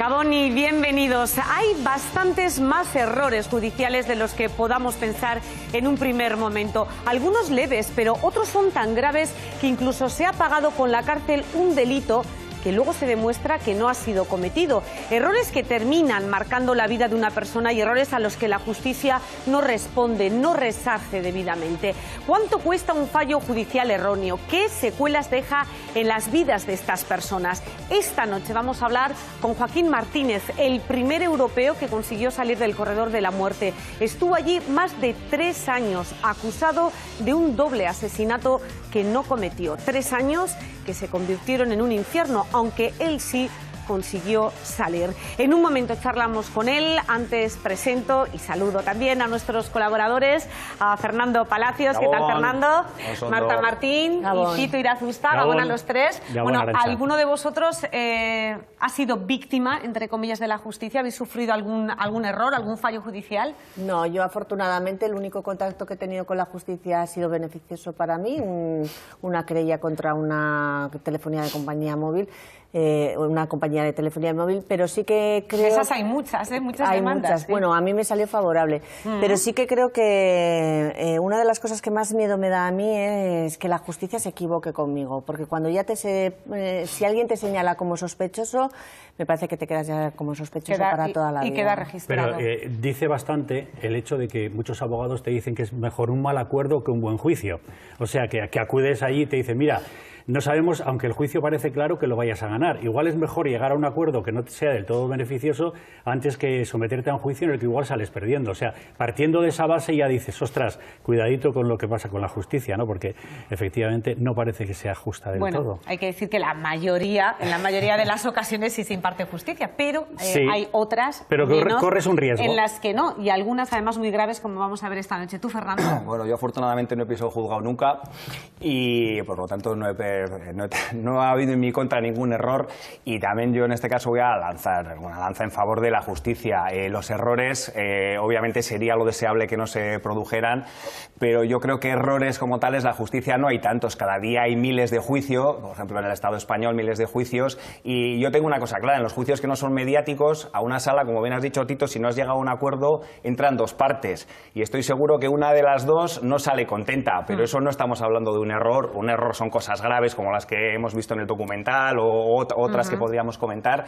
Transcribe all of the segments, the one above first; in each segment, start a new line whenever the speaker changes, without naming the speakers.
Gabón y bienvenidos. Hay bastantes más errores judiciales de los que podamos pensar en un primer momento. Algunos leves, pero otros son tan graves que incluso se ha pagado con la cárcel un delito que luego se demuestra que no ha sido cometido. Errores que terminan marcando la vida de una persona y errores a los que la justicia no responde, no resarce debidamente. ¿Cuánto cuesta un fallo judicial erróneo? ¿Qué secuelas deja en las vidas de estas personas? Esta noche vamos a hablar con Joaquín Martínez, el primer europeo que consiguió salir del corredor de la muerte. Estuvo allí más de 3 años, acusado de un doble asesinato que no cometió. 3 años que se convirtieron en un infierno, aunque él sí consiguió salir. En un momento charlamos con él. Antes presento y saludo también a nuestros colaboradores, a Fernando Palacios.
Gabón.
¿Qué tal, Fernando?
Osondo.
Marta Martín.
Gabón.
Y Tito Irazusta. Gabón a los tres.
Gabón,
Bueno,
Arantxa.
¿alguno de vosotros ha sido víctima, entre comillas, de la justicia? ¿Habéis sufrido algún error, algún fallo judicial?
No, yo afortunadamente el único contacto que he tenido con la justicia ha sido beneficioso para mí, una querella contra una telefonía de compañía móvil, una compañía de telefonía móvil, pero sí que creo...
Esas hay muchas, muchas
hay
demandas.
muchas.
¿Sí?
Bueno, a mí me salió favorable, pero sí que creo que una de las cosas que más miedo me da a mí es que la justicia se equivoque conmigo, porque cuando ya si alguien te señala como sospechoso, me parece que te quedas ya como sospechoso para toda la vida.
Y queda registrado.
Pero dice bastante el hecho de que muchos abogados te dicen que es mejor un mal acuerdo que un buen juicio. O sea, que acudes allí y te dicen, mira, no sabemos, aunque el juicio parece claro, que lo vayas a ganar. Igual es mejor llegar a un acuerdo que no sea del todo beneficioso antes que someterte a un juicio en el que igual sales perdiendo. O sea, partiendo de esa base ya dices, ostras, cuidadito con lo que pasa con la justicia, ¿no? Porque efectivamente no parece que sea justa del todo.
Bueno, hay que decir que en la mayoría de las ocasiones sí se imparte justicia, pero
Sí,
hay otras
pero
menos,
corres un riesgo.
en las que no, y algunas además muy graves, como vamos a ver esta noche. ¿Tú, Fernando?
Bueno, yo afortunadamente no he pisado juzgado nunca y por lo tanto no ha habido en mi contra ningún error, y también yo en este caso voy a lanzar una lanza en favor de la justicia. Los errores obviamente sería lo deseable que no se produjeran, pero yo creo que errores como tales la justicia no hay tantos. Cada día hay miles de juicios, por ejemplo en el Estado español miles de juicios, y yo tengo una cosa clara: en los juicios que no son mediáticos, a una sala, como bien has dicho, Tito, si no has llegado a un acuerdo entran 2 partes, y estoy seguro que una de las 2 no sale contenta, pero eso no estamos hablando de un error. Un error son cosas graves como las que hemos visto en el documental o otras que podríamos comentar,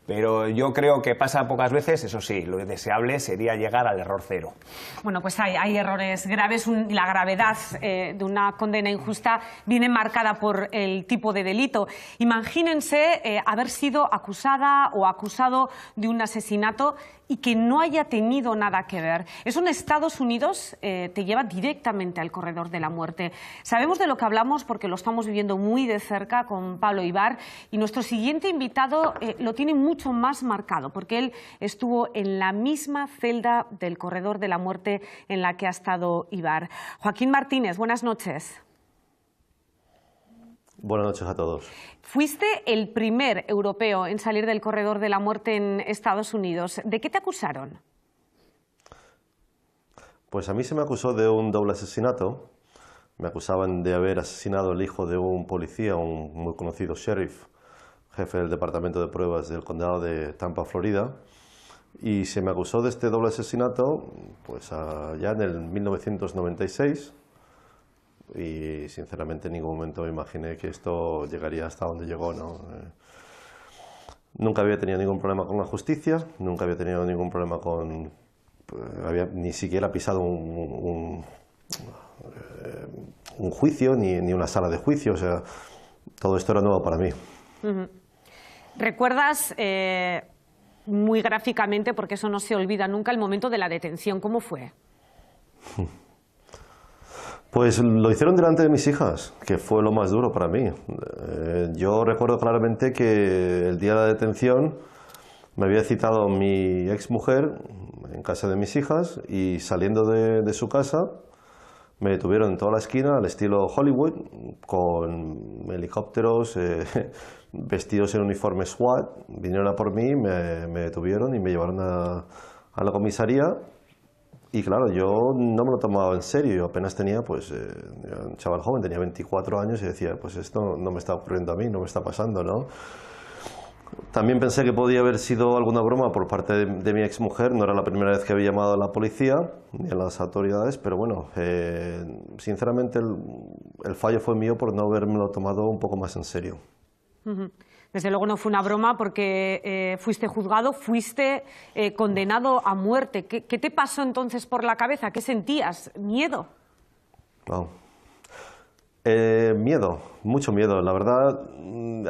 pero yo creo que pasa pocas veces. Eso sí, lo deseable sería llegar al error cero.
Bueno, pues hay errores graves. La gravedad de una condena injusta viene marcada por el tipo de delito. Imagínense haber sido acusada o acusado de un asesinato y que no haya tenido nada que ver. Eso en Estados Unidos te lleva directamente al corredor de la muerte. Sabemos de lo que hablamos porque lo estamos viviendo muy de cerca con Pablo Ibar, y nuestro siguiente invitado lo tiene mucho más marcado porque él estuvo en la misma celda del corredor de la muerte en la que ha estado Ibar. Joaquín Martínez, buenas noches.
Buenas noches a todos.
Fuiste el primer europeo en salir del corredor de la muerte en Estados Unidos. ¿De qué te acusaron?
Pues a mí se me acusó de un doble asesinato. Me acusaban de haber asesinado al hijo de un policía, un muy conocido sheriff, jefe del departamento de pruebas del condado de Tampa, Florida. Y se me acusó de este doble asesinato pues ya en el 1996. Y sinceramente en ningún momento me imaginé que esto llegaría hasta donde llegó, ¿no? Nunca había tenido ningún problema con la justicia, nunca había tenido ningún problema con... ni siquiera pisado un juicio, ni una sala de juicio. O sea, todo esto era nuevo para mí.
¿Recuerdas muy gráficamente, porque eso no se olvida nunca, el momento de la detención? ¿Cómo fue?
Pues lo hicieron delante de mis hijas, que fue lo más duro para mí. Yo recuerdo claramente que el día de la detención me había citado mi exmujer en casa de mis hijas, y saliendo de su casa me detuvieron en toda la esquina al estilo Hollywood, con helicópteros, vestidos en uniforme SWAT. Vinieron a por mí, me detuvieron y me llevaron a la comisaría. Y claro, yo no me lo tomaba en serio. Yo apenas tenía, pues, un chaval joven, tenía 24 años, y decía, pues esto no me está ocurriendo a mí, no me está pasando, ¿no? También pensé que podía haber sido alguna broma por parte de mi exmujer. No era la primera vez que había llamado a la policía ni a las autoridades, pero bueno, sinceramente el fallo fue mío por no habérmelo tomado un poco más en serio.
Desde luego no fue una broma porque fuiste juzgado, fuiste condenado a muerte. ¿Qué te pasó entonces por la cabeza? ¿Qué sentías? ¿Miedo?
Wow. Miedo, mucho miedo. La verdad,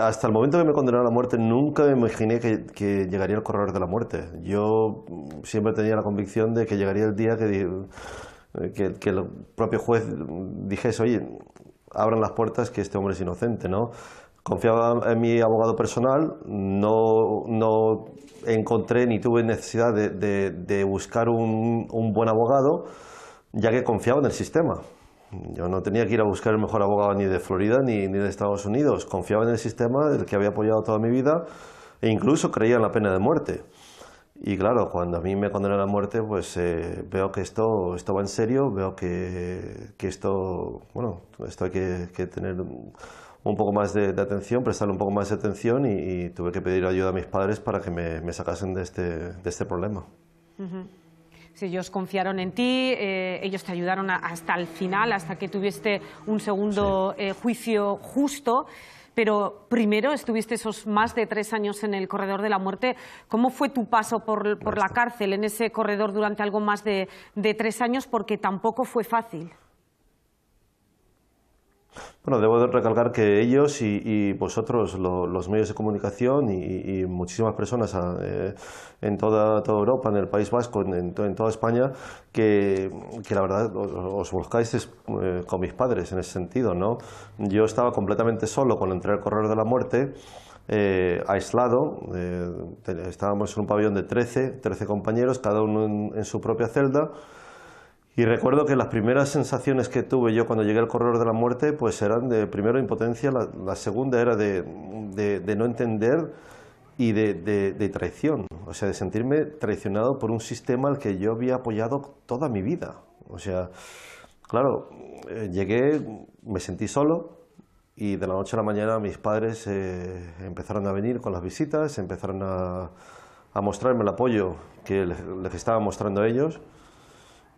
hasta el momento que me condenaron a la muerte nunca me imaginé que llegaría el corredor de la muerte. Yo siempre tenía la convicción de que llegaría el día que el propio juez dijese, oye, abran las puertas, que este hombre es inocente, ¿no? Confiaba en mi abogado personal, no encontré ni tuve necesidad de buscar un buen abogado, ya que confiaba en el sistema. Yo no tenía que ir a buscar el mejor abogado ni de Florida ni de Estados Unidos. Confiaba en el sistema del que había apoyado toda mi vida e incluso creía en la pena de muerte. Y claro, cuando a mí me condenan a muerte, pues veo que esto va en serio, veo que esto hay que tener un poco más de atención, prestarle un poco más de atención y tuve que pedir ayuda a mis padres para que me sacasen de este problema.
Si ellos confiaron en ti, ellos te ayudaron hasta el final, hasta que tuviste un segundo juicio justo, pero primero estuviste esos más de 3 años en el corredor de la muerte. ¿Cómo fue tu paso por la cárcel en ese corredor durante algo más de 3 años? Porque tampoco fue fácil.
Bueno, debo de recalcar que ellos y vosotros, los medios de comunicación y muchísimas personas en toda Europa, en el País Vasco, en toda España, que la verdad os volcáis con mis padres en ese sentido, ¿no? Yo estaba completamente solo cuando entré al corredor de la muerte, aislado, estábamos en un pabellón de 13 compañeros, cada uno en su propia celda. Y recuerdo que las primeras sensaciones que tuve yo cuando llegué al corredor de la muerte pues eran de, primero, impotencia, la segunda era de no entender y de traición, o sea, de sentirme traicionado por un sistema al que yo había apoyado toda mi vida. O sea, claro, llegué, me sentí solo y de la noche a la mañana mis padres empezaron a venir con las visitas, empezaron a mostrarme el apoyo que les estaba mostrando a ellos.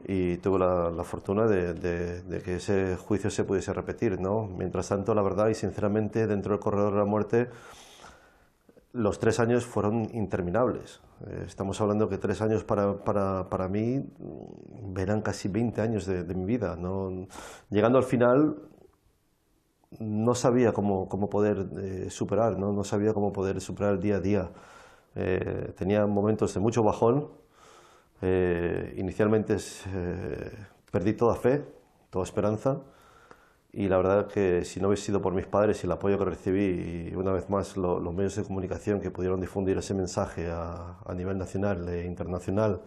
Y tuve la fortuna de que ese juicio se pudiese repetir, ¿no? Mientras tanto, la verdad y sinceramente, dentro del corredor de la muerte, los 3 años fueron interminables. Estamos hablando que 3 años para mí eran casi 20 años de mi vida, ¿no? Llegando al final, no sabía cómo poder superar, ¿no? No sabía cómo poder superar el día a día. Tenía momentos de mucho bajón. Inicialmente perdí toda fe, toda esperanza y la verdad que si no hubiese sido por mis padres y el apoyo que recibí y una vez más los medios de comunicación que pudieron difundir ese mensaje a nivel nacional e internacional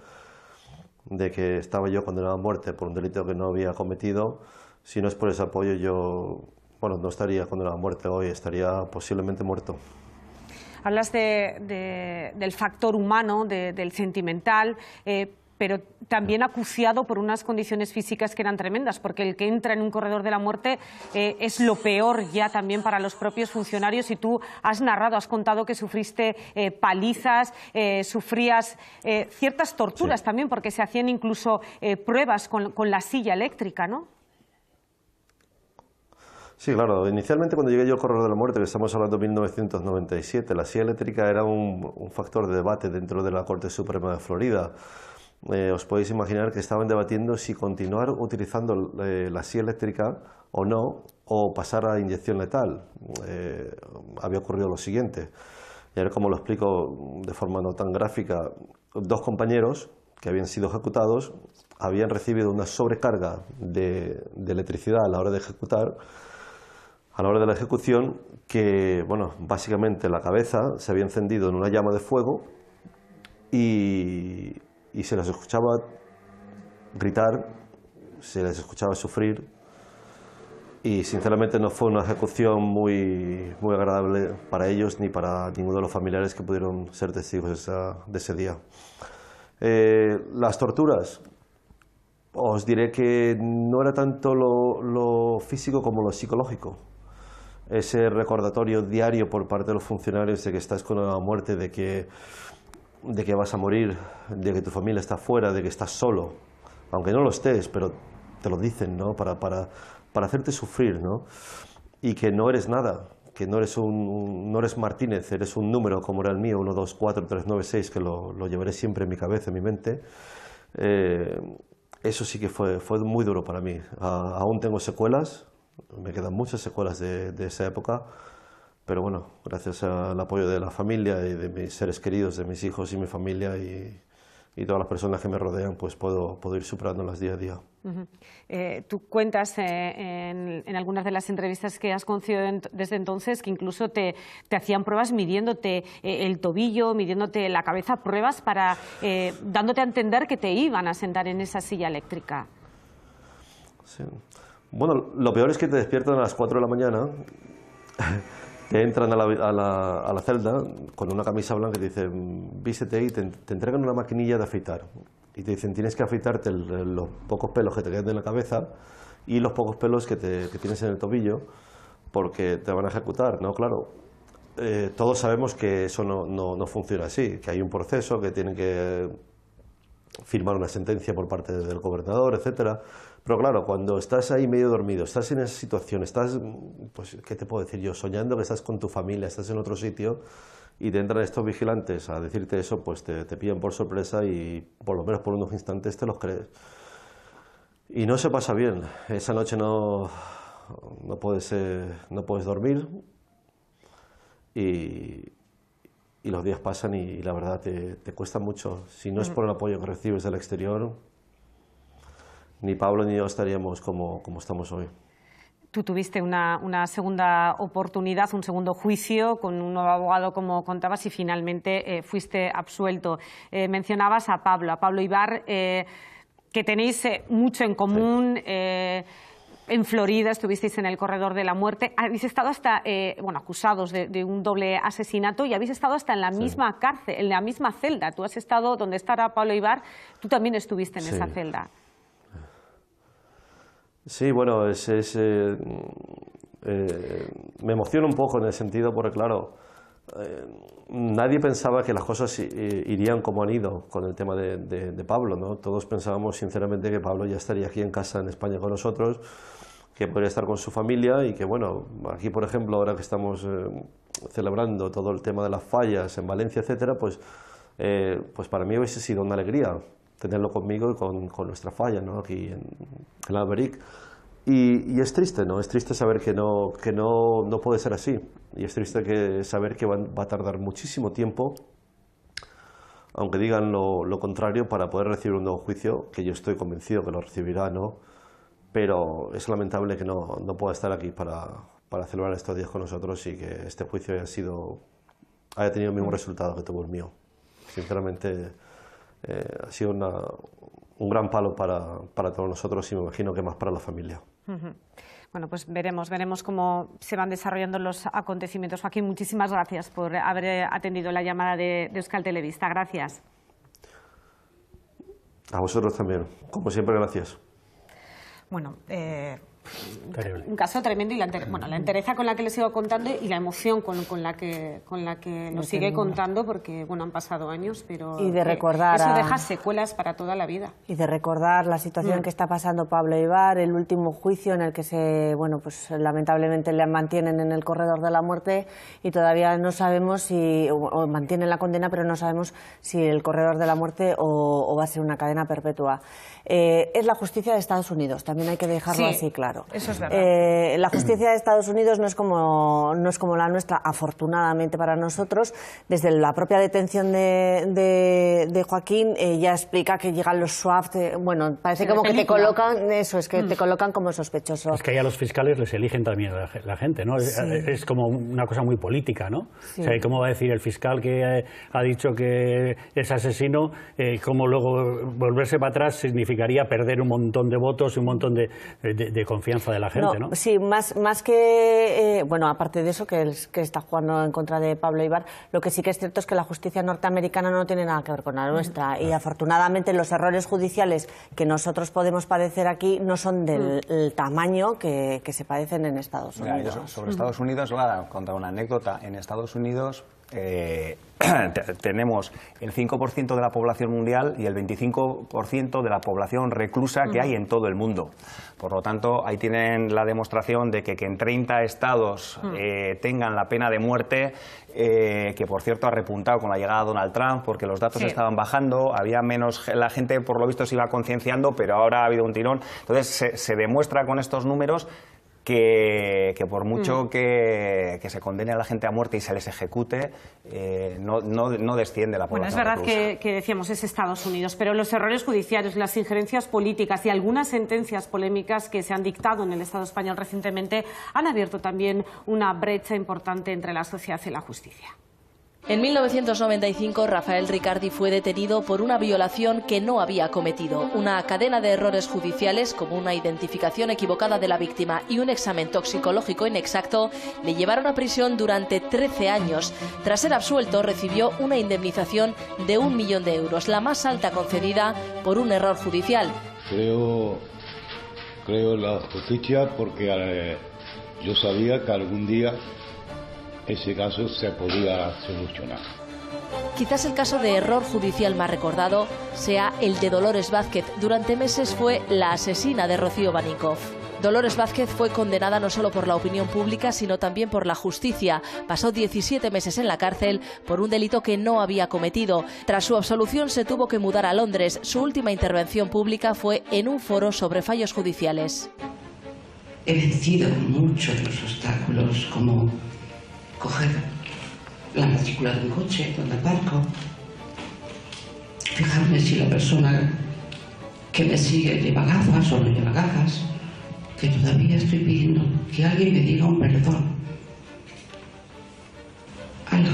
de que estaba yo condenado a muerte por un delito que no había cometido, si no es por ese apoyo yo no estaría condenado a muerte hoy, estaría posiblemente muerto.
Hablas del factor humano, del sentimental, pero también acuciado por unas condiciones físicas que eran tremendas, porque el que entra en un corredor de la muerte es lo peor ya también para los propios funcionarios. Y tú has narrado, has contado que sufriste palizas, sufrías ciertas torturas también, porque se hacían incluso pruebas con la silla eléctrica, ¿no?
Sí, claro. Inicialmente, cuando llegué yo al corredor de la muerte, que estamos hablando de 1997, la silla eléctrica era un factor de debate dentro de la Corte Suprema de Florida. Os podéis imaginar que estaban debatiendo si continuar utilizando la silla eléctrica o no, o pasar a inyección letal. Había ocurrido lo siguiente, y a ver cómo lo explico de forma no tan gráfica. 2 compañeros que habían sido ejecutados habían recibido una sobrecarga de electricidad a la hora de ejecutar, a la hora de la ejecución, que, básicamente la cabeza se había encendido en una llama de fuego y se les escuchaba gritar, se les escuchaba sufrir y sinceramente no fue una ejecución muy agradable para ellos ni para ninguno de los familiares que pudieron ser testigos de ese día. Las torturas, os diré que no era tanto lo físico como lo psicológico. ese recordatorio diario por parte de los funcionarios de que estás con la muerte, de que vas a morir, de que tu familia está fuera, de que estás solo, aunque no lo estés, pero te lo dicen, ¿no? Para hacerte sufrir, ¿no? Y que no eres nada, que no eres Martínez, eres un número como era el mío, 1, 2, 4, 3, 9, 6, que lo llevaré siempre en mi cabeza, en mi mente. Eso sí que fue muy duro para mí. Aún tengo secuelas, me quedan muchas secuelas de esa época, pero bueno, gracias al apoyo de la familia y de mis seres queridos, de mis hijos y mi familia y todas las personas que me rodean, pues puedo ir superándolas día a día.
Tú cuentas en algunas de las entrevistas que has concedido desde entonces que incluso te hacían pruebas midiéndote el tobillo, midiéndote la cabeza, pruebas para dándote a entender que te iban a sentar en esa silla eléctrica.
Sí. Bueno, lo peor es que te despiertan a las 4 de la mañana, te entran a la celda con una camisa blanca y te dicen, vístete y te entregan una maquinilla de afeitar. Y te dicen, tienes que afeitarte los pocos pelos que te quedan en la cabeza y los pocos pelos que tienes en el tobillo, porque te van a ejecutar, ¿no? Claro, todos sabemos que eso no funciona así, que hay un proceso, que tienen que firmar una sentencia por parte del gobernador, etcétera. Pero claro, cuando estás ahí medio dormido, estás en esa situación, estás, pues, ¿qué te puedo decir yo? Soñando que estás con tu familia, estás en otro sitio y te entran estos vigilantes a decirte eso, pues te pillan por sorpresa y por lo menos por unos instantes te los crees. Y no se pasa bien. Esa noche no puedes dormir y los días pasan y la verdad te cuesta mucho. Si no es por el apoyo que recibes del exterior, ni Pablo ni yo estaríamos como estamos hoy.
Tú tuviste una segunda oportunidad, un segundo juicio con un nuevo abogado, como contabas, y finalmente fuiste absuelto. Mencionabas a Pablo Ibar, que tenéis mucho en común. Sí. En Florida estuvisteis en el corredor de la muerte. Habéis estado hasta, acusados de un doble asesinato y habéis estado hasta en la misma cárcel, en la misma celda. Tú has estado donde estará Pablo Ibar, tú también estuviste en esa celda.
Sí, bueno, me emociona un poco en el sentido porque, claro, nadie pensaba que las cosas irían como han ido con el tema de Pablo, ¿no? Todos pensábamos sinceramente que Pablo ya estaría aquí en casa en España con nosotros, que podría estar con su familia y que, bueno, aquí, por ejemplo, ahora que estamos celebrando todo el tema de las fallas en Valencia, etcétera, pues para mí hubiese sido una alegría tenerlo conmigo y con nuestra falla, ¿no? Aquí en Alberic. Y es triste, ¿no? Es triste saber que no puede ser así. Y es triste saber que va a tardar muchísimo tiempo, aunque digan lo contrario, para poder recibir un nuevo juicio, que yo estoy convencido que lo recibirá, ¿no? Pero es lamentable que no pueda estar aquí para celebrar estos días con nosotros y que este juicio haya tenido el mismo resultado que tuvo el mío. Sinceramente, ha sido un gran palo para todos nosotros y me imagino que más para la familia.
Bueno, pues veremos cómo se van desarrollando los acontecimientos. Joaquín, muchísimas gracias por haber atendido la llamada de Euskal Telebista. Gracias.
A vosotros también. Como siempre, gracias.
Bueno, un caso tremendo y la entereza con la que le sigo contando y la emoción con la que nos sigue contando, porque bueno, han pasado años, pero
y de recordar
eso deja secuelas para toda la vida.
Y de recordar la situación que está pasando Pablo Ibar, el último juicio en el que lamentablemente le mantienen en el corredor de la muerte y todavía no sabemos o mantienen la condena, pero no sabemos si el corredor de la muerte o va a ser una cadena perpetua. Es la justicia de Estados Unidos, también hay que dejarlo así claro.
Eso es verdad.
La justicia de Estados Unidos no es como la nuestra, afortunadamente para nosotros. Desde la propia detención de Joaquín ya explica que llegan los SWAT, parece como que te colocan, te colocan como sospechoso.
Es que ya los fiscales les eligen también la gente, ¿no? Sí. Es como una cosa muy política, ¿no? Sí. O sea, ¿cómo va a decir el fiscal que ha dicho que es asesino, cómo luego volverse para atrás significaría perder un montón de votos y un montón de confianza confianza de la gente, ¿no?
Sí, más que, bueno, aparte de eso, que está jugando en contra de Pablo Ibar, lo que sí que es cierto es que la justicia norteamericana no tiene nada que ver con la nuestra, y afortunadamente los errores judiciales que nosotros podemos padecer aquí no son del tamaño que se padecen en Estados Unidos.
Mira, sobre Estados Unidos, voy a contar una anécdota. En Estados Unidos tenemos el 5% de la población mundial y el 25% de la población reclusa que hay en todo el mundo. Por lo tanto, ahí tienen la demostración de que en 30 estados tengan la pena de muerte, que por cierto ha repuntado con la llegada de Donald Trump, porque los datos estaban bajando, había menos, la gente por lo visto se iba concienciando, pero ahora ha habido un tirón. Entonces se demuestra con estos números que por mucho que se condene a la gente a muerte y se les ejecute, no desciende la población.
Bueno, es verdad
reclusa.
que decíamos es Estados Unidos, pero los errores judiciales, las injerencias políticas y algunas sentencias polémicas que se han dictado en el Estado español recientemente han abierto también una brecha importante entre la sociedad y la justicia.
En 1995, Rafael Ricardi fue detenido por una violación que no había cometido. Una cadena de errores judiciales, como una identificación equivocada de la víctima y un examen toxicológico inexacto, le llevaron a prisión durante 13 años. Tras ser absuelto, recibió una indemnización de 1 millón de euros, la más alta concedida por un error judicial.
Creo en la justicia porque yo sabía que algún día ese caso se podía solucionar.
Quizás el caso de error judicial más recordado sea el de Dolores Vázquez. Durante meses fue la asesina de Rocío Baninkoff. Dolores Vázquez fue condenada no solo por la opinión pública, sino también por la justicia. Pasó 17 meses en la cárcel por un delito que no había cometido. Tras su absolución se tuvo que mudar a Londres. Su última intervención pública fue en un foro sobre fallos judiciales.
He vencido muchos de los obstáculos, como coger la matrícula de un coche donde aparco, fijarme si la persona que me sigue lleva gafas o no lleva gafas, que todavía estoy pidiendo que alguien me diga un perdón. Algo.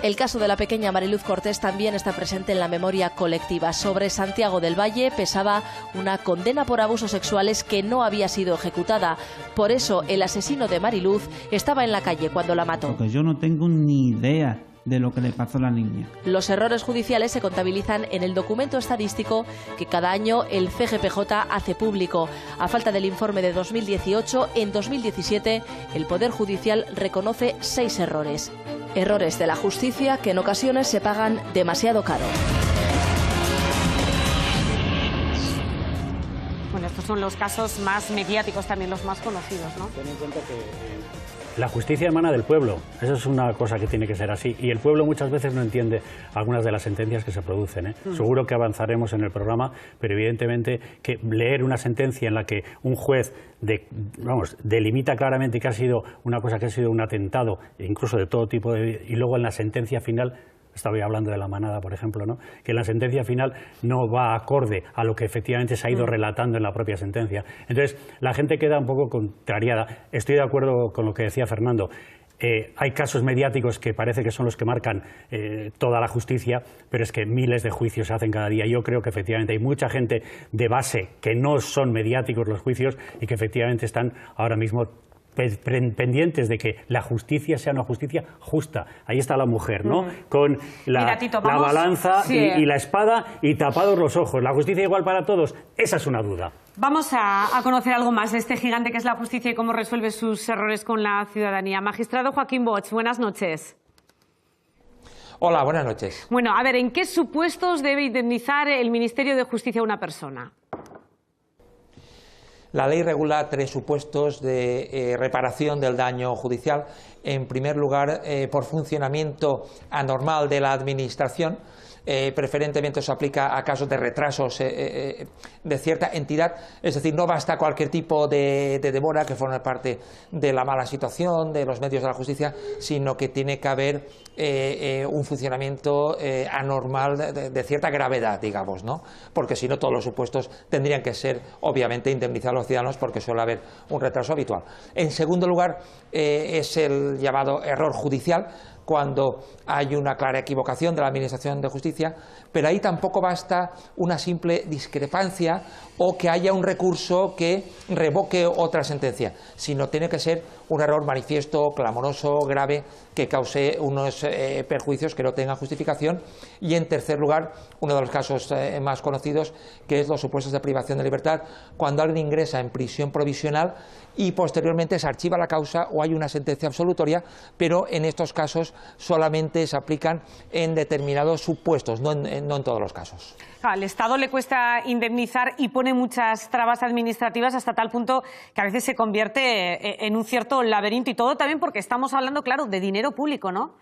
El caso de la pequeña Mariluz Cortés también está presente en la memoria colectiva. Sobre Santiago del Valle pesaba una condena por abusos sexuales que no había sido ejecutada. Por eso el asesino de Mariluz estaba en la calle cuando la mató.
Porque yo no tengo ni idea de lo que le pasó a la niña.
Los errores judiciales se contabilizan en el documento estadístico que cada año el CGPJ hace público. A falta del informe de 2018, en 2017 el Poder Judicial reconoce 6 errores. Errores de la justicia que en ocasiones se pagan demasiado caro.
Bueno, estos son los casos más mediáticos, también los más conocidos, ¿no?
Ten en cuenta que la justicia emana del pueblo, eso es una cosa que tiene que ser así, y el pueblo muchas veces no entiende algunas de las sentencias que se producen, ¿eh? Seguro que avanzaremos en el programa, pero evidentemente que leer una sentencia en la que un juez delimita claramente que ha sido una cosa que ha sido un atentado, incluso de todo tipo y luego en la sentencia final, estaba hablando de la manada, por ejemplo, ¿no? Que la sentencia final no va acorde a lo que efectivamente se ha ido relatando en la propia sentencia. Entonces, la gente queda un poco contrariada. Estoy de acuerdo con lo que decía Fernando. Hay casos mediáticos que parece que son los que marcan toda la justicia, pero es que miles de juicios se hacen cada día. Yo creo que efectivamente hay mucha gente de base que no son mediáticos los juicios y que efectivamente están ahora mismo pendientes de que la justicia sea una justicia justa. Ahí está la mujer, ¿no? Con la balanza y la espada y tapados los ojos. ¿La justicia igual para todos? Esa es una duda.
Vamos a conocer algo más de este gigante que es la justicia y cómo resuelve sus errores con la ciudadanía. Magistrado Joaquín Bosch, buenas noches.
Hola, buenas noches.
Bueno, a ver, ¿en qué supuestos debe indemnizar el Ministerio de Justicia a una persona?
La ley regula 3 supuestos de reparación del daño judicial. En primer lugar, por funcionamiento anormal de la Administración. Preferentemente se aplica a casos de retrasos de cierta entidad, es decir, no basta cualquier tipo de demora que forme parte de la mala situación de los medios de la justicia, sino que tiene que haber un funcionamiento anormal de cierta gravedad, digamos, ¿no? Porque si no, todos los supuestos tendrían que ser, obviamente, indemnizar a los ciudadanos porque suele haber un retraso habitual. En segundo lugar, es el llamado error judicial, cuando hay una clara equivocación de la Administración de Justicia pero ahí tampoco basta una simple discrepancia o que haya un recurso que revoque otra sentencia, sino tiene que ser un error manifiesto, clamoroso, grave, que cause unos perjuicios que no tengan justificación. Y en tercer lugar, uno de los casos más conocidos, que es los supuestos de privación de libertad, cuando alguien ingresa en prisión provisional y posteriormente se archiva la causa o hay una sentencia absolutoria, pero en estos casos solamente se aplican en determinados supuestos, no en todos los casos.
Al Estado le cuesta indemnizar y pone muchas trabas administrativas hasta tal punto que a veces se convierte en un cierto laberinto, y todo también porque estamos hablando, claro, de dinero público, ¿no?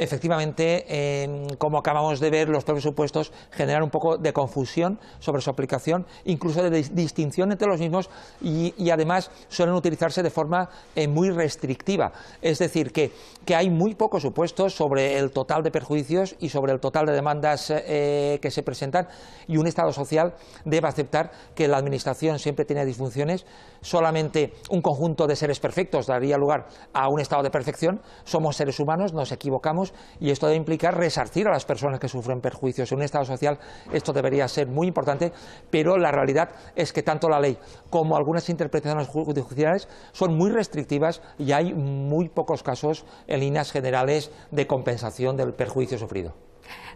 Efectivamente, como acabamos de ver, los propios supuestos generan un poco de confusión sobre su aplicación, incluso de distinción entre los mismos, y además suelen utilizarse de forma muy restrictiva. Es decir, que hay muy pocos supuestos sobre el total de perjuicios y sobre el total de demandas que se presentan, y un Estado social debe aceptar que la Administración siempre tiene disfunciones. Solamente un conjunto de seres perfectos daría lugar a un estado de perfección. Somos seres humanos, nos equivocamos, y esto debe implicar resarcir a las personas que sufren perjuicios. En un Estado social esto debería ser muy importante, pero la realidad es que tanto la ley como algunas interpretaciones judiciales son muy restrictivas y hay muy pocos casos en líneas generales de compensación del perjuicio sufrido.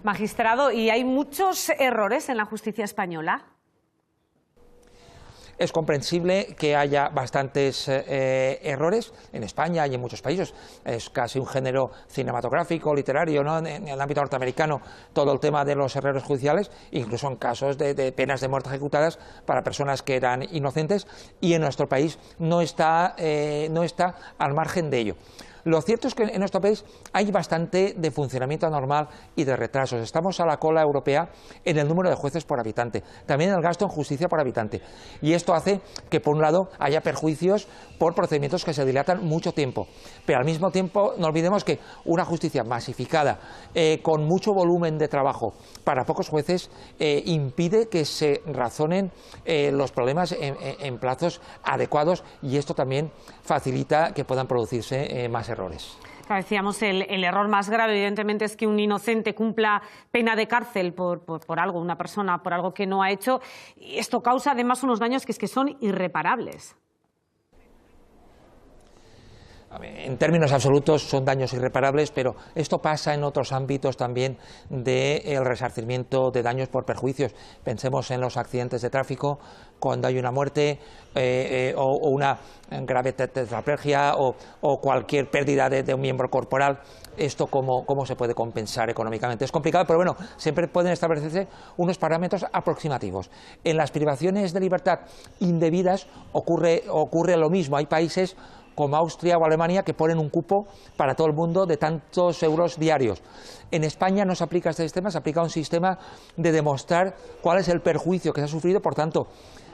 Magistrado, ¿y hay muchos errores en la justicia española?
Es comprensible que haya bastantes errores en España y en muchos países. Es casi un género cinematográfico, literario, ¿no? En el ámbito norteamericano, todo el tema de los errores judiciales, incluso en casos de penas de muerte ejecutadas para personas que eran inocentes, y en nuestro país no está al margen de ello. Lo cierto es que en nuestro país hay bastante de funcionamiento anormal y de retrasos. Estamos a la cola europea en el número de jueces por habitante, también en el gasto en justicia por habitante. Y esto hace que, por un lado, haya perjuicios por procedimientos que se dilatan mucho tiempo. Pero al mismo tiempo, no olvidemos que una justicia masificada, con mucho volumen de trabajo para pocos jueces, impide que se razonen los problemas en plazos adecuados, y esto también facilita que puedan producirse más errores.
Decíamos, el error más grave, evidentemente, es que un inocente cumpla pena de cárcel por algo, una persona, por algo que no ha hecho. Y esto causa además unos daños que son irreparables.
En términos absolutos son daños irreparables, pero esto pasa en otros ámbitos también del resarcimiento de daños por perjuicios. Pensemos en los accidentes de tráfico, cuando hay una muerte o una grave tetraplegia o cualquier pérdida de un miembro corporal. Esto cómo se puede compensar económicamente. Es complicado, pero bueno, siempre pueden establecerse unos parámetros aproximativos. En las privaciones de libertad indebidas ocurre lo mismo. Hay países como Austria o Alemania que ponen un cupo para todo el mundo de tantos euros diarios. En España no se aplica este sistema, se aplica un sistema de demostrar cuál es el perjuicio que se ha sufrido. Por tanto,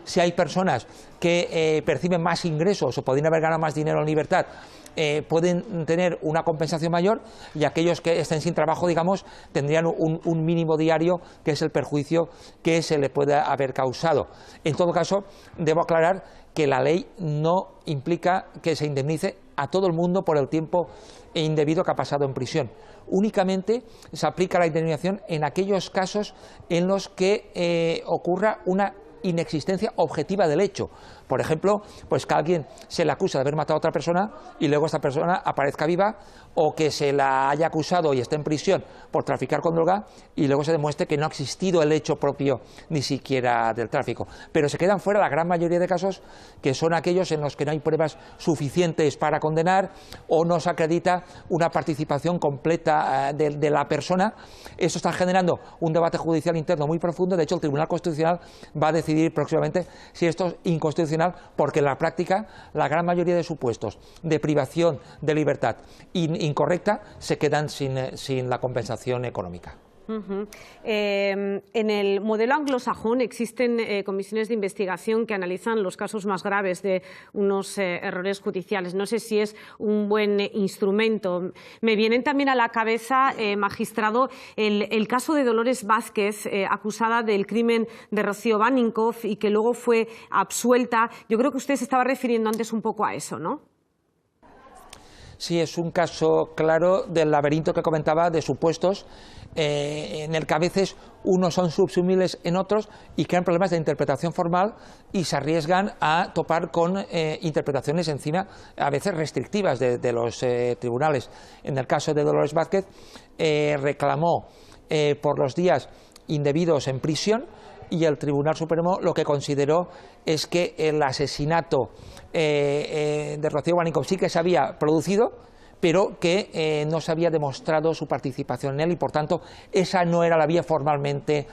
si hay personas que perciben más ingresos o podrían haber ganado más dinero en libertad, pueden tener una compensación mayor, y aquellos que estén sin trabajo, digamos, tendrían un mínimo diario, que es el perjuicio que se le puede haber causado. En todo caso, debo aclarar que la ley no implica que se indemnice a todo el mundo por el tiempo indebido que ha pasado en prisión. Únicamente se aplica la indemnización en aquellos casos en los que ocurra una inexistencia objetiva del hecho. Por ejemplo, pues que a alguien se le acusa de haber matado a otra persona y luego esta persona aparezca viva, o que se la haya acusado y esté en prisión por traficar con droga y luego se demuestre que no ha existido el hecho propio ni siquiera del tráfico. Pero se quedan fuera la gran mayoría de casos, que son aquellos en los que no hay pruebas suficientes para condenar o no se acredita una participación completa de la persona. Esto está generando un debate judicial interno muy profundo. De hecho, el Tribunal Constitucional va a decidir próximamente si esto es inconstitucional, porque en la práctica la gran mayoría de supuestos de privación de libertad incorrecta se quedan sin la compensación económica.
En el modelo anglosajón existen comisiones de investigación que analizan los casos más graves de unos errores judiciales. No sé si es un buen instrumento. Me vienen también a la cabeza, magistrado, el caso de Dolores Vázquez, acusada del crimen de Rocío Baninkoff y que luego fue absuelta. Yo creo que usted se estaba refiriendo antes un poco a eso, ¿no?
sí es un caso claro del laberinto que comentaba de supuestos en el que a veces unos son subsumibles en otros y crean problemas de interpretación formal y se arriesgan a topar con interpretaciones encima a veces restrictivas de los tribunales. En el caso de Dolores Vázquez reclamó por los días indebidos en prisión y el Tribunal Supremo lo que consideró es que el asesinato de Rocío Baníncov sí que se había producido, pero que no se había demostrado su participación en él y por tanto esa no era la vía formalmente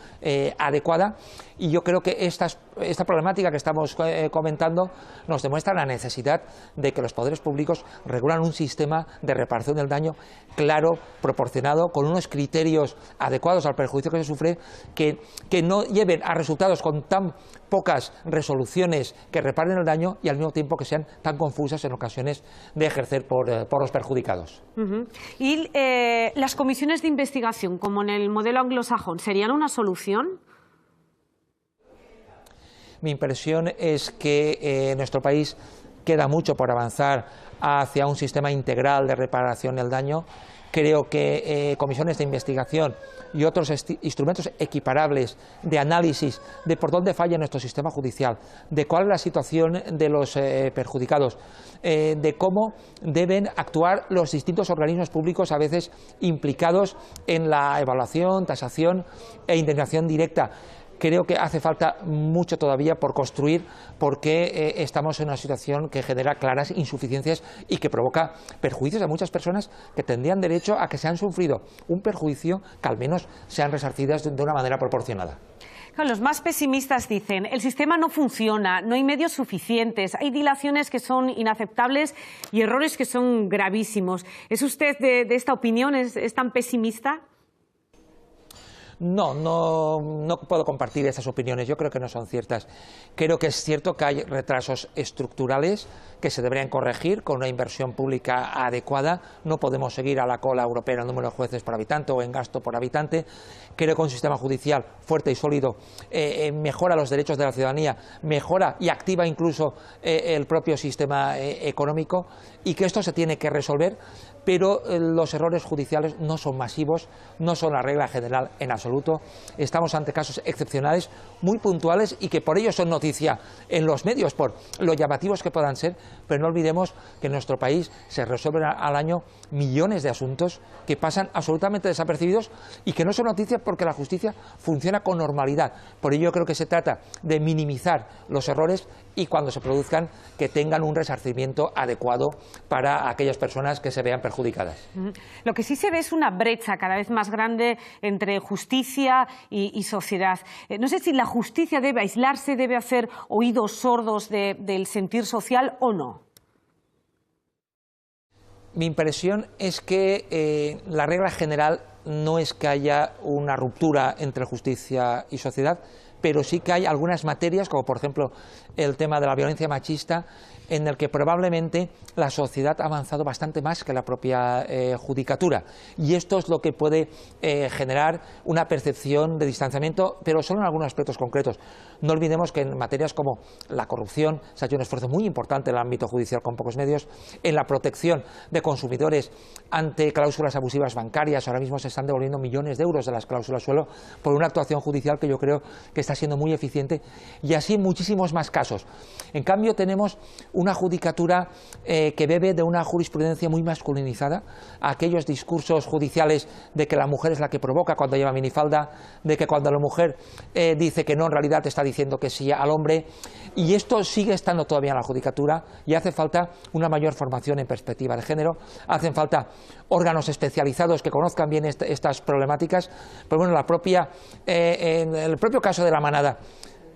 adecuada. Y yo creo que esta problemática que estamos comentando nos demuestra la necesidad de que los poderes públicos regulan un sistema de reparación del daño claro, proporcionado, con unos criterios adecuados al perjuicio que se sufre, que no lleven a resultados con tan pocas resoluciones que reparen el daño y al mismo tiempo que sean tan confusas en ocasiones de ejercer por los perjudicados.
¿Y las comisiones de investigación, como en el modelo anglosajón, serían una solución?
Mi impresión es que en nuestro país queda mucho por avanzar hacia un sistema integral de reparación del daño. Creo que comisiones de investigación y otros instrumentos equiparables de análisis de por dónde falla nuestro sistema judicial, de cuál es la situación de los perjudicados, de cómo deben actuar los distintos organismos públicos a veces implicados en la evaluación, tasación e indemnización directa. Creo que hace falta mucho todavía por construir porque estamos en una situación que genera claras insuficiencias y que provoca perjuicios a muchas personas que tendrían derecho a que se han sufrido un perjuicio que al menos sean resarcidas de una manera proporcionada.
Los más pesimistas dicen, el sistema no funciona, no hay medios suficientes, hay dilaciones que son inaceptables y errores que son gravísimos. ¿Es usted de esta opinión? ¿Es tan pesimista?
No puedo compartir esas opiniones, yo creo que no son ciertas. Creo que es cierto que hay retrasos estructurales que se deberían corregir con una inversión pública adecuada. No podemos seguir a la cola europea en el número de jueces por habitante o en gasto por habitante. Creo que un sistema judicial fuerte y sólido mejora los derechos de la ciudadanía, mejora y activa incluso el propio sistema económico y que esto se tiene que resolver, pero los errores judiciales no son masivos, no son la regla general en absoluto. Estamos ante casos excepcionales, muy puntuales y que por ello son noticia en los medios por lo llamativos que puedan ser, pero no olvidemos que en nuestro país se resuelven al año millones de asuntos que pasan absolutamente desapercibidos y que no son noticias porque la justicia funciona con normalidad. Por ello creo que se trata de minimizar los errores y cuando se produzcan que tengan un resarcimiento adecuado para aquellas personas que se vean perjudicadas.
Lo que sí se ve es una brecha cada vez más grande entre justicia y sociedad. No sé si la justicia debe aislarse, debe hacer oídos sordos del sentir social o no.
Mi impresión es que la regla general no es que haya una ruptura entre justicia y sociedad, pero sí que hay algunas materias, como por ejemplo el tema de la violencia machista, en el que probablemente la sociedad ha avanzado bastante más que la propia judicatura. Y esto es lo que puede generar una percepción de distanciamiento, pero solo en algunos aspectos concretos. No olvidemos que en materias como la corrupción se ha hecho un esfuerzo muy importante en el ámbito judicial con pocos medios, en la protección de consumidores ante cláusulas abusivas bancarias. Ahora mismo se están devolviendo millones de euros de las cláusulas suelo por una actuación judicial que yo creo que está siendo muy eficiente, y así muchísimos más casos. En cambio tenemos una judicatura que bebe de una jurisprudencia muy masculinizada, aquellos discursos judiciales de que la mujer es la que provoca cuando lleva minifalda, de que cuando la mujer dice que no, en realidad está diciendo que sí al hombre, y esto sigue estando todavía en la judicatura y hace falta una mayor formación en perspectiva de género, hacen falta órganos especializados que conozcan bien estas problemáticas, pero bueno, en el propio caso de La Manada,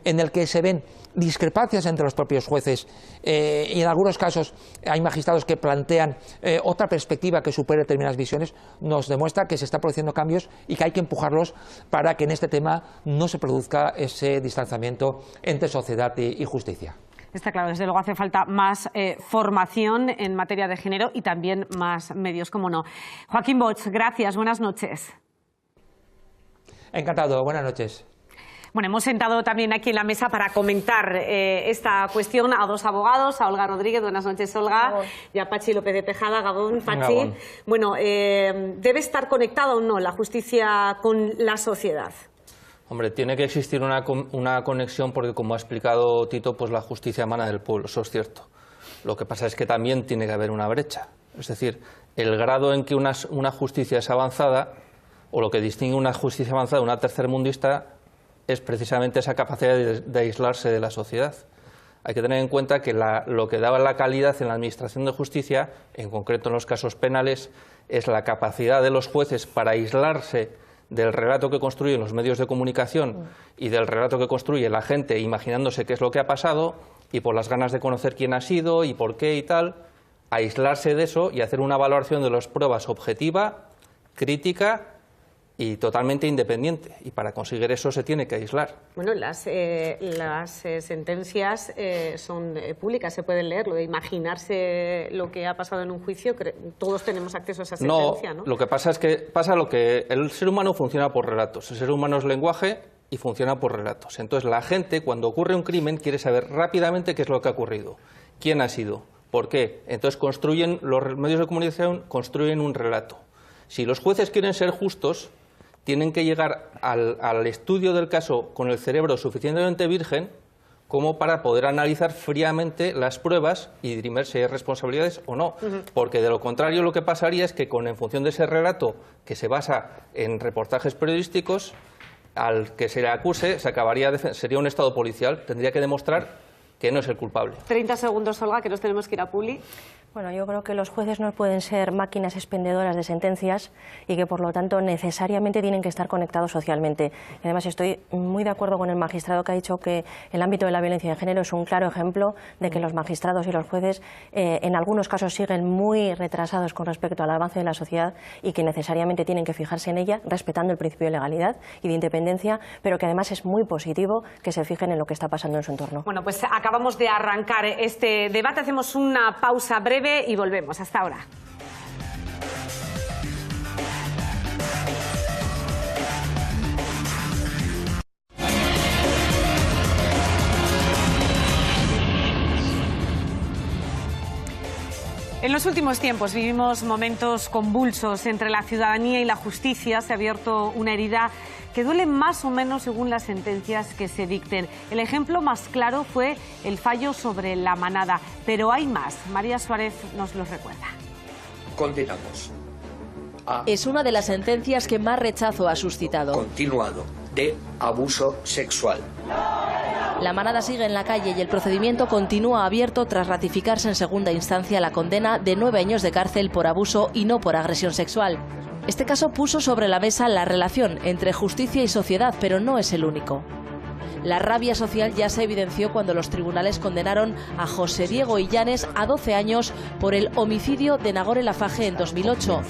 en el que se ven discrepancias entre los propios jueces y en algunos casos hay magistrados que plantean otra perspectiva que supere determinadas visiones, nos demuestra que se están produciendo cambios y que hay que empujarlos para que en este tema no se produzca ese distanciamiento entre sociedad y justicia.
Está claro, desde luego hace falta más formación en materia de género y también más medios, cómo no. Joaquín Bosch, gracias, buenas noches.
Encantado, buenas noches.
Bueno, hemos sentado también aquí en la mesa para comentar esta cuestión a dos abogados, a Olga Rodríguez, buenas noches Olga, y a Patxi López de Tejada, Gabón, Patxi. Gabón. Bueno, ¿debe estar conectada o no la justicia con la sociedad?
Hombre, tiene que existir una conexión porque, como ha explicado Tito, pues la justicia emana del pueblo, eso es cierto. Lo que pasa es que también tiene que haber una brecha. Es decir, el grado en que una justicia es avanzada, o lo que distingue una justicia avanzada de una tercermundista, es precisamente esa capacidad de aislarse de la sociedad. Hay que tener en cuenta que lo que daba la calidad en la administración de justicia, en concreto en los casos penales, es la capacidad de los jueces para aislarse del relato que construyen los medios de comunicación y del relato que construye la gente imaginándose qué es lo que ha pasado y por las ganas de conocer quién ha sido y por qué y tal, aislarse de eso y hacer una valoración de las pruebas objetiva, crítica y totalmente independiente. Y para conseguir eso se tiene que aislar.
Bueno, las sentencias son públicas, se pueden leer. Lo de imaginarse lo que ha pasado en un juicio, todos tenemos acceso a esa sentencia, ¿no?
Lo que pasa es que el ser humano funciona por relatos. El ser humano es lenguaje y funciona por relatos. Entonces la gente, cuando ocurre un crimen, quiere saber rápidamente qué es lo que ha ocurrido, quién ha sido, por qué. Entonces los medios de comunicación construyen un relato. Si los jueces quieren ser justos, tienen que llegar al estudio del caso con el cerebro suficientemente virgen como para poder analizar fríamente las pruebas y dirimir si hay responsabilidades o no. Porque de lo contrario lo que pasaría es que en función de ese relato que se basa en reportajes periodísticos, al que se le acuse sería un estado policial, tendría que demostrar que no es el culpable.
30 segundos, Olga, que nos tenemos que ir a Publi.
Bueno, yo creo que los jueces no pueden ser máquinas expendedoras de sentencias y que, por lo tanto, necesariamente tienen que estar conectados socialmente. Y además estoy muy de acuerdo con el magistrado que ha dicho que el ámbito de la violencia de género es un claro ejemplo de que los magistrados y los jueces en algunos casos siguen muy retrasados con respecto al avance de la sociedad y que necesariamente tienen que fijarse en ella, respetando el principio de legalidad y de independencia, pero que además es muy positivo que se fijen en lo que está pasando en su entorno.
Bueno, pues acabamos de arrancar este debate, hacemos una pausa breve y volvemos. Hasta ahora. En los últimos tiempos vivimos momentos convulsos entre la ciudadanía y la justicia. Se ha abierto una herida que duele más o menos según las sentencias que se dicten. El ejemplo más claro fue el fallo sobre La Manada, pero hay más. María Suárez nos los recuerda.
Condenamos
es una de las sentencias que más rechazo ha suscitado.
Continuado de abuso sexual.
La Manada sigue en la calle y el procedimiento continúa abierto tras ratificarse en segunda instancia la condena de 9 años de cárcel por abuso y no por agresión sexual. Este caso puso sobre la mesa la relación entre justicia y sociedad, pero no es el único. La rabia social ya se evidenció cuando los tribunales condenaron a José Diego Illanes a 12 años por el homicidio de Nagore Lafaje en 2008.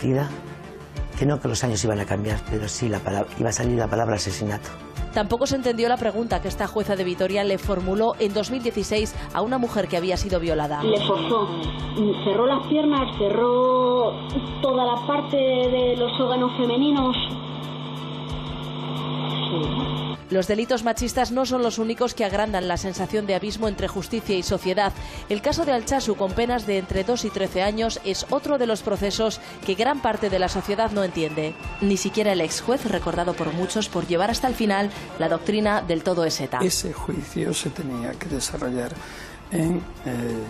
Que no, que los años iban a cambiar, pero sí iba a salir la palabra asesinato.
Tampoco se entendió la pregunta que esta jueza de Vitoria le formuló en 2016 a una mujer que había sido violada.
Le forzó, cerró las piernas, cerró toda la parte de los órganos femeninos. Sí.
Los delitos machistas no son los únicos que agrandan la sensación de abismo entre justicia y sociedad. El caso de Altsasu, con penas de entre 2 y 13 años, es otro de los procesos que gran parte de la sociedad no entiende. Ni siquiera el ex juez, recordado por muchos por llevar hasta el final la doctrina del todo es ETA.
Ese juicio se tenía que desarrollar en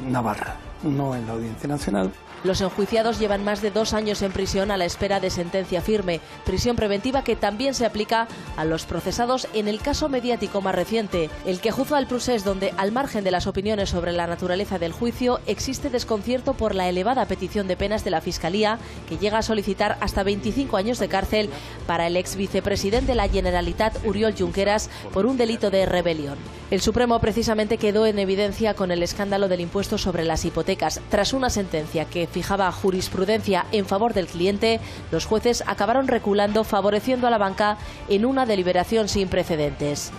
Navarra, no en la Audiencia Nacional.
Los enjuiciados llevan más de 2 años en prisión a la espera de sentencia firme, prisión preventiva que también se aplica a los procesados en el caso mediático más reciente, el que juzga al procés, donde, al margen de las opiniones sobre la naturaleza del juicio, existe desconcierto por la elevada petición de penas de la Fiscalía, que llega a solicitar hasta 25 años de cárcel para el ex vicepresidente de la Generalitat, Oriol Junqueras, por un delito de rebelión. El Supremo precisamente quedó en evidencia con el escándalo del impuesto sobre las hipotecas. Tras una sentencia que fijaba jurisprudencia en favor del cliente, los jueces acabaron reculando, favoreciendo a la banca en una deliberación sin precedentes.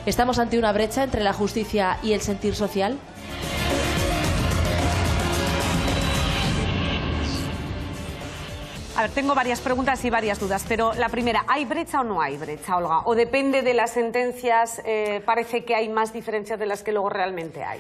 ¿Estamos ante una brecha entre la justicia y el sentir social?
A ver, tengo varias preguntas y varias dudas, pero la primera, ¿hay brecha o no hay brecha, Olga? ¿O depende de las sentencias, parece que hay más diferencias de las que luego realmente hay?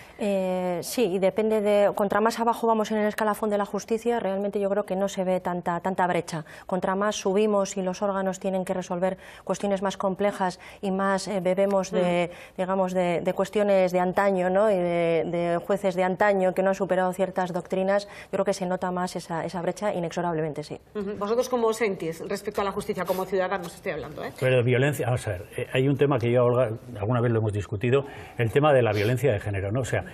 Sí, y depende de... Contra más abajo vamos en el escalafón de la justicia, realmente yo creo que no se ve tanta brecha. Contra más subimos y los órganos tienen que resolver cuestiones más complejas y más bebemos de, digamos, de cuestiones de antaño, ¿no? Y de jueces de antaño que no han superado ciertas doctrinas, yo creo que se nota más esa brecha inexorablemente, sí.
¿Vosotros cómo os sentís respecto a la justicia como ciudadanos? Estoy hablando, ¿eh?
Pero violencia, vamos a ver, hay un tema que yo, Olga, alguna vez lo hemos discutido, el tema de la violencia de género, ¿no? O sea,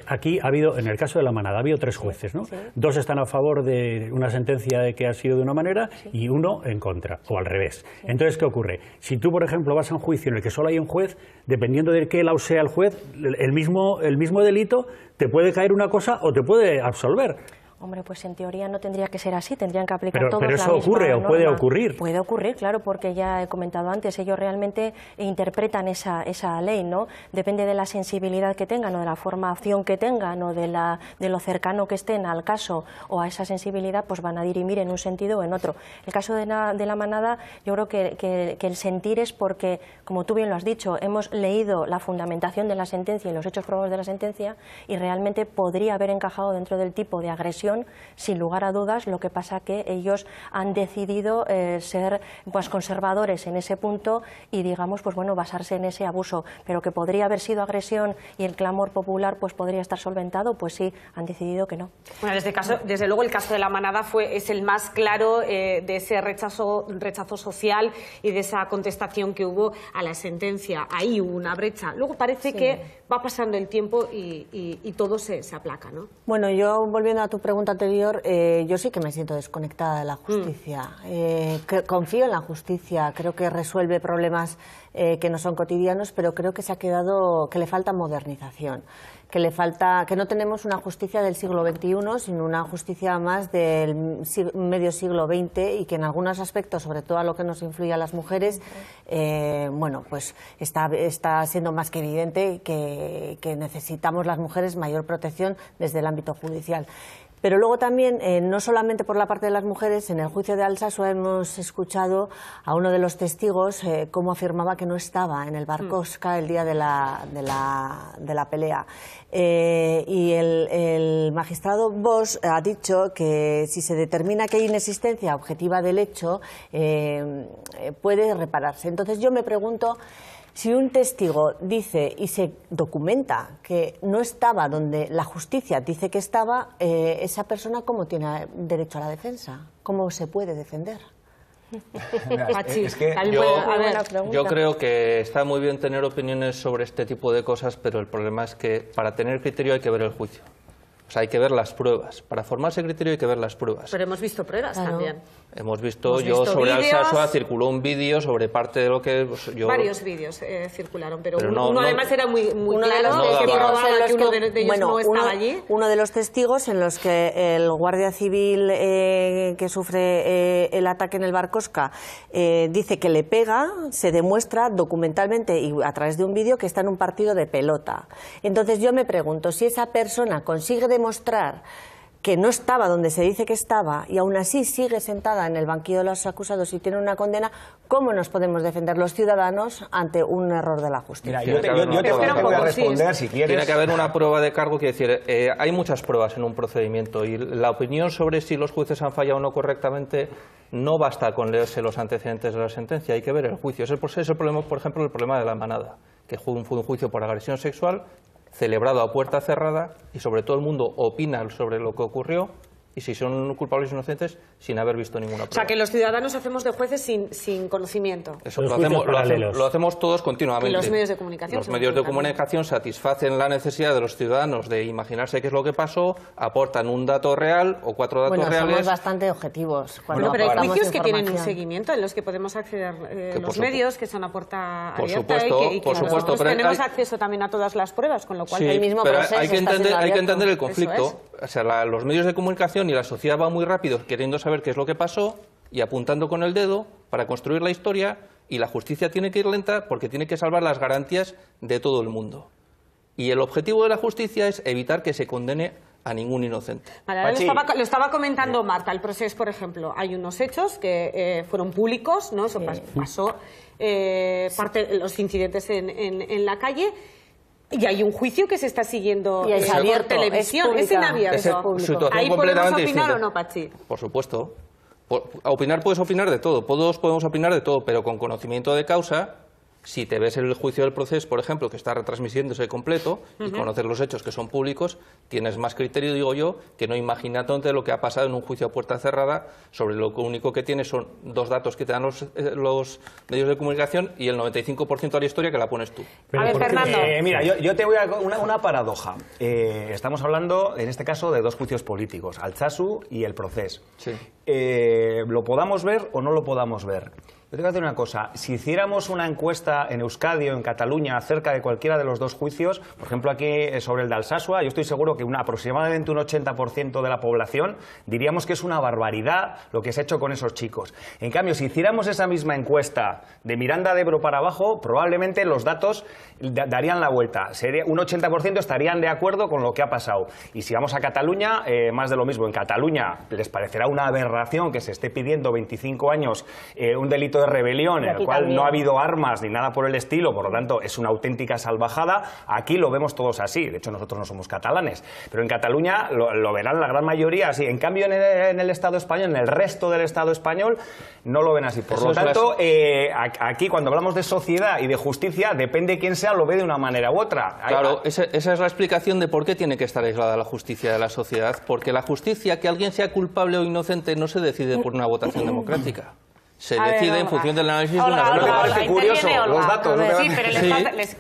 aquí ha habido, en el caso de La Manada, ha habido 3 jueces, ¿no? Sí. 2 están a favor de una sentencia de que ha sido de una manera y 1 en contra, o al revés. Sí. Entonces, ¿qué ocurre? Si tú, por ejemplo, vas a un juicio en el que solo hay un juez, dependiendo de qué lado sea el juez, el mismo delito te puede caer una cosa o te puede absolver.
Hombre, pues en teoría no tendría que ser así, tendrían que aplicar todos la misma
norma. ¿Pero eso ocurre o puede ocurrir?
Puede ocurrir, claro, porque ya he comentado antes, ellos realmente interpretan esa ley, ¿no? Depende de la sensibilidad que tengan o de la formación que tengan o de lo cercano que estén al caso o a esa sensibilidad, pues van a dirimir en un sentido o en otro. El caso de la Manada, yo creo que el sentir es porque, como tú bien lo has dicho, hemos leído la fundamentación de la sentencia y los hechos probados de la sentencia y realmente podría haber encajado dentro del tipo de agresión sin lugar a dudas, lo que pasa que ellos han decidido ser pues conservadores en ese punto y digamos pues bueno basarse en ese abuso, pero que podría haber sido agresión y el clamor popular pues podría estar solventado, pues sí, han decidido que no.
Bueno, desde luego el caso de La Manada es el más claro de ese rechazo social y de esa contestación que hubo a la sentencia. Ahí hubo una brecha. Luego parece que va pasando el tiempo y todo se aplaca, ¿no?
Bueno, yo volviendo a tu pregunta anterior, yo sí que me siento desconectada de la justicia. Confío en la justicia, creo que resuelve problemas que no son cotidianos, pero creo que que le falta modernización, que no tenemos una justicia del siglo XXI, sino una justicia más del medio siglo XX y que en algunos aspectos, sobre todo a lo que nos influye a las mujeres, bueno, pues está siendo más que evidente que necesitamos las mujeres mayor protección desde el ámbito judicial. Pero luego también, no solamente por la parte de las mujeres, en el juicio de Alsasua hemos escuchado a uno de los testigos cómo afirmaba que no estaba en el Barcosca el día de la pelea. Y el magistrado Bosch ha dicho que si se determina que hay inexistencia objetiva del hecho, puede repararse. Entonces yo me pregunto, si un testigo dice y se documenta que no estaba donde la justicia dice que estaba, esa persona ¿cómo tiene derecho a la defensa? ¿Cómo se puede defender?
Es que yo creo que está muy bien tener opiniones sobre este tipo de cosas, pero el problema es que para tener criterio hay que ver el juicio. O sea, hay que ver las pruebas. Para formarse criterio hay que ver las pruebas.
Pero hemos visto pruebas también.
Hemos visto sobre Alsasua circuló un vídeo sobre parte de lo que
varios vídeos circularon, pero uno además era muy claro, que uno de ellos no estaba allí.
Uno de los testigos en los que el guardia civil que sufre el ataque en el Barcosca dice que le pega, se demuestra documentalmente y a través de un vídeo que está en un partido de pelota. Entonces yo me pregunto, si esa persona consigue demostrar que no estaba donde se dice que estaba y aún así sigue sentada en el banquillo de los acusados y tiene una condena, ¿cómo nos podemos defender los ciudadanos ante un error de la justicia?
Mira, yo te voy a responder si quieres.
Tiene que haber una prueba de cargo, quiere decir, hay muchas pruebas en un procedimiento y la opinión sobre si los jueces han fallado o no correctamente no basta con leerse los antecedentes de la sentencia, hay que ver el juicio. Ese es el problema, por ejemplo, el problema de La Manada, que fue un juicio por agresión sexual celebrado a puerta cerrada y sobre todo el mundo opina sobre lo que ocurrió y si son culpables o inocentes sin haber visto ninguna prueba.
O sea, que los ciudadanos hacemos de jueces sin conocimiento.
Eso lo hacemos todos continuamente.
Y los medios de comunicación.
Los medios de comunicación satisfacen la necesidad de los ciudadanos de imaginarse qué es lo que pasó, aportan un dato real o 4 datos reales.
Somos bastante objetivos.
Pero hay juicios que tienen un seguimiento en los que podemos acceder los medios, que son a puerta abierta y que nosotros tenemos acceso también a todas las pruebas, con lo cual el mismo proceso
hay que entender el conflicto. O sea, los medios de comunicación y la sociedad va muy rápido queriendo saber qué es lo que pasó y apuntando con el dedo para construir la historia, y la justicia tiene que ir lenta porque tiene que salvar las garantías de todo el mundo. Y el objetivo de la justicia es evitar que se condene a ningún inocente.
Vale, ahora lo estaba comentando Marta, el proceso, por ejemplo, hay unos hechos que fueron públicos, ¿no? Eso pasó, los incidentes en la calle, y hay un juicio que se está siguiendo
y es abierto,
por televisión, es en abierto.
¿Ahí podemos
opinar
distinta.
o no, Pachi?
Por supuesto. A opinar puedes opinar de todo, todos podemos opinar de todo, pero con conocimiento de causa. Si te ves el juicio del proceso, por ejemplo, que está retransmitiéndose completo y conocer los hechos que son públicos, tienes más criterio, digo yo, que no imaginándote lo que ha pasado en un juicio a puerta cerrada, sobre lo único que tienes son 2 datos que te dan los medios de comunicación y el 95% de la historia que la pones tú.
A ver, Fernando.
Mira, yo te voy a una paradoja. Estamos hablando, en este caso, de 2 juicios políticos, Altsasu y el proceso.
Sí.
¿Lo podamos ver o no lo podamos ver? Yo tengo que decir una cosa, si hiciéramos una encuesta en Euskadi o en Cataluña acerca de cualquiera de los 2 juicios, por ejemplo aquí sobre el de Alsasua, yo estoy seguro que aproximadamente un 80% de la población diríamos que es una barbaridad lo que se ha hecho con esos chicos. En cambio, si hiciéramos esa misma encuesta de Miranda de Ebro para abajo, probablemente los datos darían la vuelta. Un 80% estarían de acuerdo con lo que ha pasado. Y si vamos a Cataluña, más de lo mismo. En Cataluña les parecerá una aberración que se esté pidiendo 25 años un delito de rebelión en el cual no ha habido armas ni nada por el estilo, por lo tanto es una auténtica salvajada. Aquí lo vemos todos así, de hecho nosotros no somos catalanes, pero en Cataluña lo verán la gran mayoría así. En cambio en el Estado español, en el resto del Estado español, no lo ven así. Por lo tanto, aquí cuando hablamos de sociedad y de justicia, depende quién sea, lo ve de una manera u otra.
Claro, esa es la explicación de por qué tiene que estar aislada la justicia de la sociedad, porque la justicia, que alguien sea culpable o inocente, no se decide por una votación democrática. Se decide en función del análisis de una
¿No te parece curioso los datos?
Sí,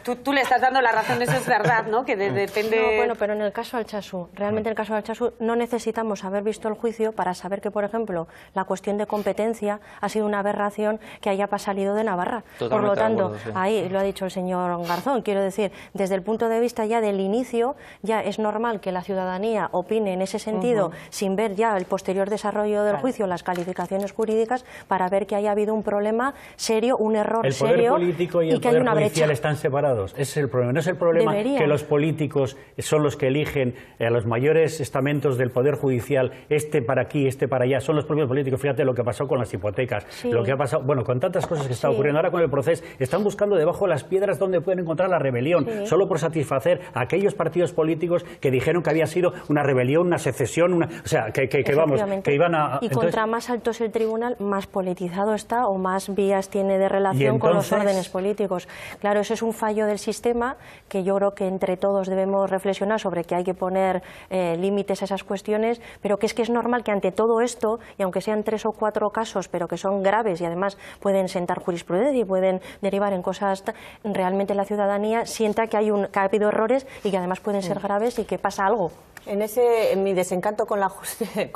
pero tú le estás dando la razón, eso es verdad, ¿no? Que depende...
No, bueno, pero en el caso Altsasu, realmente en el caso Altsasu no necesitamos haber visto el juicio para saber que, por ejemplo, la cuestión de competencia ha sido una aberración que haya salido de Navarra. Por lo tanto, ahí lo ha dicho el señor Garzón, quiero decir, desde el punto de vista ya del inicio, ya es normal que la ciudadanía opine en ese sentido, sin ver ya el posterior desarrollo del juicio, las calificaciones jurídicas, para ver que haya habido un problema serio, un error serio.
El poder político y el poder judicial están separados. Ese es el problema. No es el problema que los políticos son los que eligen a los mayores estamentos del poder judicial, este para aquí, este para allá. Son los propios políticos. Fíjate lo que ha pasado con las hipotecas, lo que ha pasado, bueno, con tantas cosas que está ocurriendo ahora con el proceso. Están buscando debajo de las piedras donde pueden encontrar la rebelión, solo por satisfacer a aquellos partidos políticos que dijeron que había sido una rebelión, una secesión, o sea, que vamos, que iban a...
Y contra más alto es el tribunal, más politizado está o más vías tiene de relación con los órdenes políticos. Claro, eso es un fallo del sistema que yo creo que entre todos debemos reflexionar sobre que hay que poner límites a esas cuestiones, pero que es normal que ante todo esto, y aunque sean 3 o 4 casos, pero que son graves y además pueden sentar jurisprudencia y pueden derivar en cosas, realmente la ciudadanía sienta que ha habido errores y que además pueden ser graves y que pasa algo.
En mi desencanto con la justicia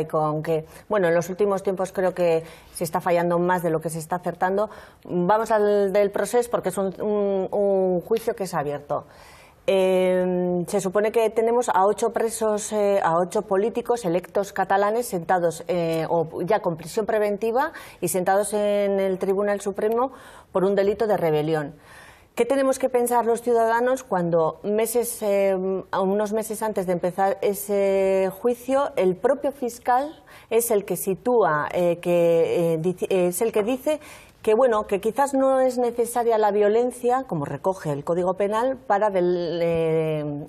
y con que, bueno, en los últimos tiempos creo que se está fallando más de lo que se está acertando, vamos al del proceso porque es un juicio que es abierto. Se supone que tenemos a 8 presos, a 8 políticos electos catalanes sentados o ya con prisión preventiva y sentados en el Tribunal Supremo por un delito de rebelión. ¿Qué tenemos que pensar los ciudadanos cuando unos meses antes de empezar ese juicio, el propio fiscal es el que sitúa, es el que dice que bueno, que quizás no es necesaria la violencia, como recoge el Código Penal, para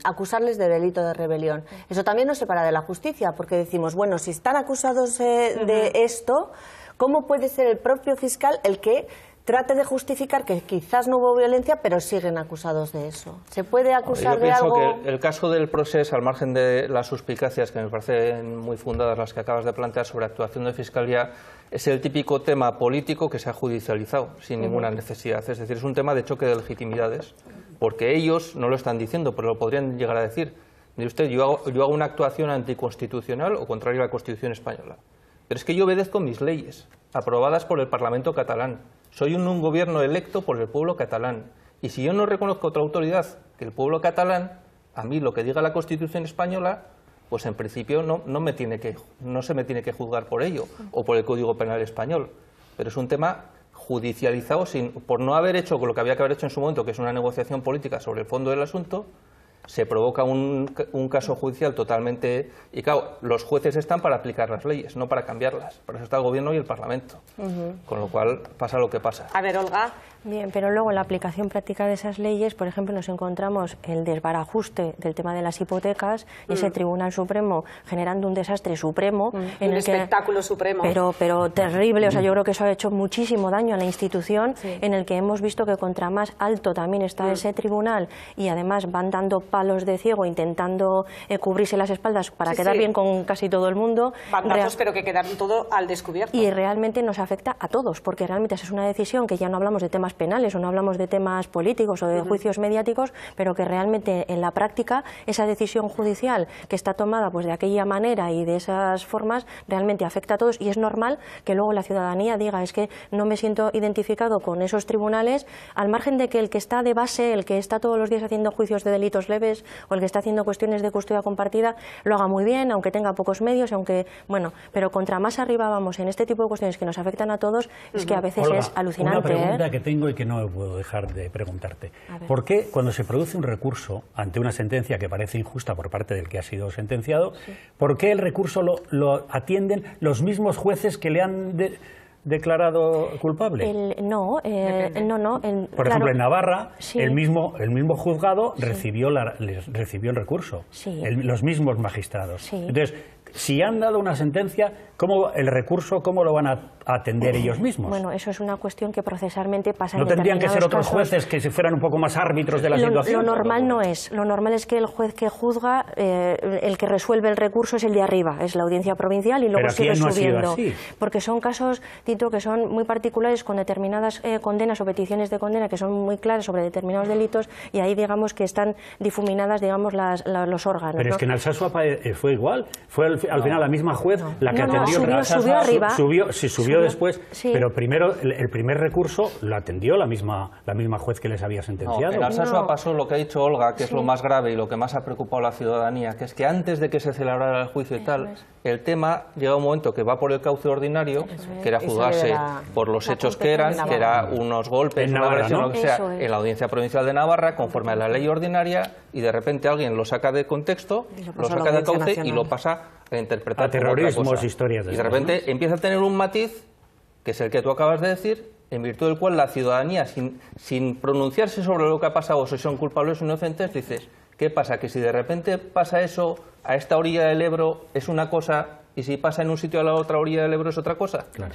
acusarles de delito de rebelión? Eso también nos separa de la justicia, porque decimos, bueno, si están acusados de esto, ¿cómo puede ser el propio fiscal el que trate de justificar que quizás no hubo violencia, pero siguen acusados de eso? ¿Se puede acusar de algo?
Yo pienso que el caso del proceso, al margen de las suspicacias, que me parecen muy fundadas las que acabas de plantear sobre actuación de Fiscalía, es el típico tema político que se ha judicializado sin ninguna necesidad. Es decir, es un tema de choque de legitimidades, porque ellos no lo están diciendo, pero lo podrían llegar a decir. Mire usted, yo hago una actuación anticonstitucional o contraria a la Constitución española, pero es que yo obedezco mis leyes, aprobadas por el Parlamento catalán. Soy un gobierno electo por el pueblo catalán. Y si yo no reconozco otra autoridad que el pueblo catalán, a mí lo que diga la Constitución española, pues en principio no se me tiene que juzgar por ello, o por el Código Penal español. Pero es un tema judicializado por no haber hecho lo que había que haber hecho en su momento, que es una negociación política sobre el fondo del asunto, se provoca un caso judicial totalmente... Y claro, los jueces están para aplicar las leyes, no para cambiarlas. Por eso está el Gobierno y el Parlamento. Con lo cual pasa lo que pasa.
A ver, Olga.
Bien, pero luego en la aplicación práctica de esas leyes, por ejemplo, nos encontramos el desbarajuste del tema de las hipotecas y ese Tribunal Supremo generando un desastre supremo.
Un espectáculo supremo.
Pero terrible, o sea, yo creo que eso ha hecho muchísimo daño a la institución, en el que hemos visto que contra más alto también está ese tribunal y además van dando palos de ciego intentando cubrirse las espaldas para quedar bien con casi todo el mundo.
Bandazos, pero que quedaron todo al descubierto.
Y realmente nos afecta a todos, porque realmente esa es una decisión que ya no hablamos de temas penales o no hablamos de temas políticos o de juicios mediáticos, pero que realmente en la práctica esa decisión judicial que está tomada pues de aquella manera y de esas formas realmente afecta a todos, y es normal que luego la ciudadanía diga es que no me siento identificado con esos tribunales, al margen de que el que está de base, el que está todos los días haciendo juicios de delitos leves o el que está haciendo cuestiones de custodia compartida lo haga muy bien, aunque tenga pocos medios, aunque bueno, pero contra más arriba vamos en este tipo de cuestiones que nos afectan a todos, es que a veces
Olga,
es alucinante.
Una pregunta que tengo y que no puedo dejar de preguntarte. ¿Por qué cuando se produce un recurso ante una sentencia que parece injusta por parte del que ha sido sentenciado, por qué el recurso lo atienden los mismos jueces que le han declarado culpable?
No.
Por ejemplo, en Navarra, el mismo juzgado recibió el recurso, los mismos magistrados. Entonces, si han dado una sentencia, el recurso, ¿cómo lo van a atender ellos mismos?
Bueno, eso es una cuestión que procesalmente pasa en
¿No tendrían que ser otros
casos.
jueces que fueran un poco más árbitros de la situación?
Lo normal no es. Lo normal es que el juez que juzga, el que resuelve el recurso es el de arriba, es la audiencia provincial y luego sigue subiendo. Porque son casos, Tito, que son muy particulares con determinadas condenas o peticiones de condena que son muy claras sobre determinados delitos y ahí digamos que están difuminadas digamos los órganos.
Pero es que en Alsasua fue igual. Fue al final la misma juez la que atendió.
Subió arriba.
Subió después, pero primero el primer recurso lo atendió la misma juez que les había sentenciado.
En Alsasua pasó lo que ha dicho Olga, que es lo más grave y lo que más ha preocupado a la ciudadanía, que es que antes de que se celebrara el juicio y tal, el tema llega a un momento que va por el cauce ordinario, que era juzgarse por los hechos que eran, que era unos golpes, una agresión, lo que sea, en la Audiencia Provincial de Navarra, conforme a la ley ordinaria, y de repente alguien lo saca de contexto, lo saca del cauce y lo pasa a interpretar
a terrorismos, historias de
y de repente empieza a tener un matiz, que es el que tú acabas de decir, en virtud del cual la ciudadanía, sin pronunciarse sobre lo que ha pasado, o si son culpables o inocentes, dices, ¿qué pasa? Que si de repente pasa eso a esta orilla del Ebro es una cosa y si pasa en un sitio a la otra orilla del Ebro es otra cosa.
Claro.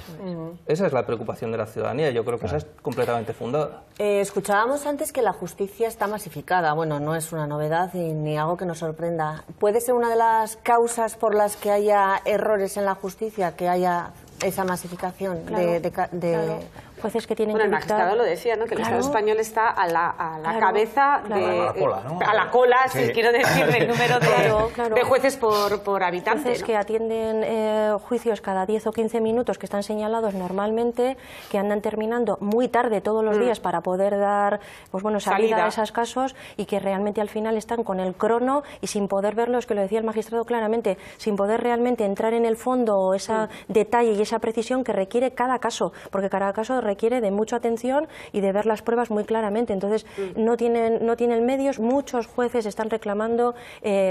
Esa es la preocupación de la ciudadanía, yo creo que esa es completamente fundada.
Escuchábamos antes que la justicia está masificada. Bueno, no es una novedad ni algo que nos sorprenda. ¿Puede ser una de las causas por las que haya errores en la justicia, que haya esa masificación de
jueces que tienen
el magistrado lo decía, ¿no? Que el Estado español está a la cabeza de...
A la cola, ¿no?
A la cola, quiero decir, del número de jueces por habitante.
Jueces que atienden juicios cada 10 o 15 minutos que están señalados normalmente, que andan terminando muy tarde todos los días para poder dar salida a esos casos y que realmente al final están con el crono y sin poder verlo, es que lo decía el magistrado claramente, sin poder realmente entrar en el fondo o ese detalle y esa precisión que requiere cada caso, porque cada caso requiere de mucha atención y de ver las pruebas muy claramente. Entonces no tienen medios, muchos jueces están reclamando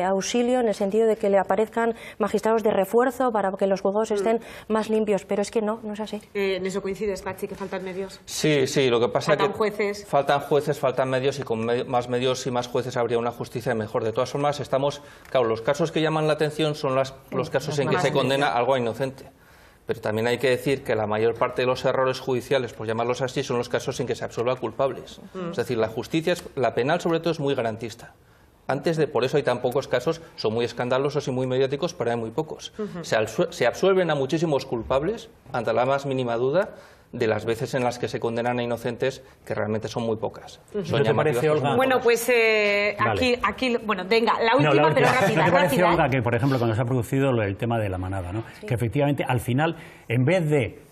auxilio en el sentido de que le aparezcan magistrados de refuerzo para que los juzgados estén más limpios, pero es que no es así.
¿En eso coincides, Pachi, que faltan medios?
Sí, lo que pasa es que
faltan
jueces, faltan medios y con más medios y más jueces habría una justicia mejor. De todas formas, los casos que llaman la atención son los casos en que se condena algo a inocente. Pero también hay que decir que la mayor parte de los errores judiciales, por llamarlos así, son los casos en que se absuelva culpables. Es decir, la justicia, la penal sobre todo, es muy garantista. Por eso hay tan pocos casos, son muy escandalosos y muy mediáticos, pero hay muy pocos. Se absuelven a muchísimos culpables, ante la más mínima duda, de las veces en las que se condenan a inocentes, que realmente son muy pocas.
¿No te parece, Olga?
Bueno, pues aquí, venga, la última, pero rápida.
¿No te parece, Olga, que, por ejemplo, cuando se ha producido el tema de la manada, ¿no? Que efectivamente, al final, en vez de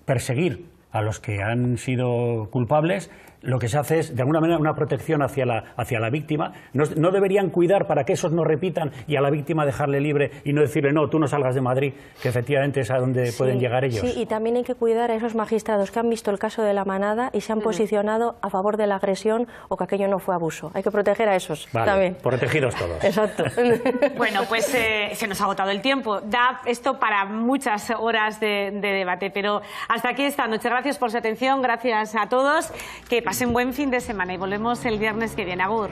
perseguir a los que han sido culpables, lo que se hace es, de alguna manera, una protección hacia la víctima. No deberían cuidar para que esos no repitan y a la víctima dejarle libre y no decirle, no, tú no salgas de Madrid, que efectivamente es a donde pueden llegar ellos.
Sí, y también hay que cuidar a esos magistrados que han visto el caso de la manada y se han posicionado a favor de la agresión o que aquello no fue abuso. Hay que proteger a esos también.
Protegidos todos.
Exacto.
Bueno, pues se nos ha agotado el tiempo. Da esto para muchas horas de debate, pero hasta aquí esta noche. Gracias por su atención, gracias a todos. Que pasen buen fin de semana y volvemos el viernes que viene. Agur.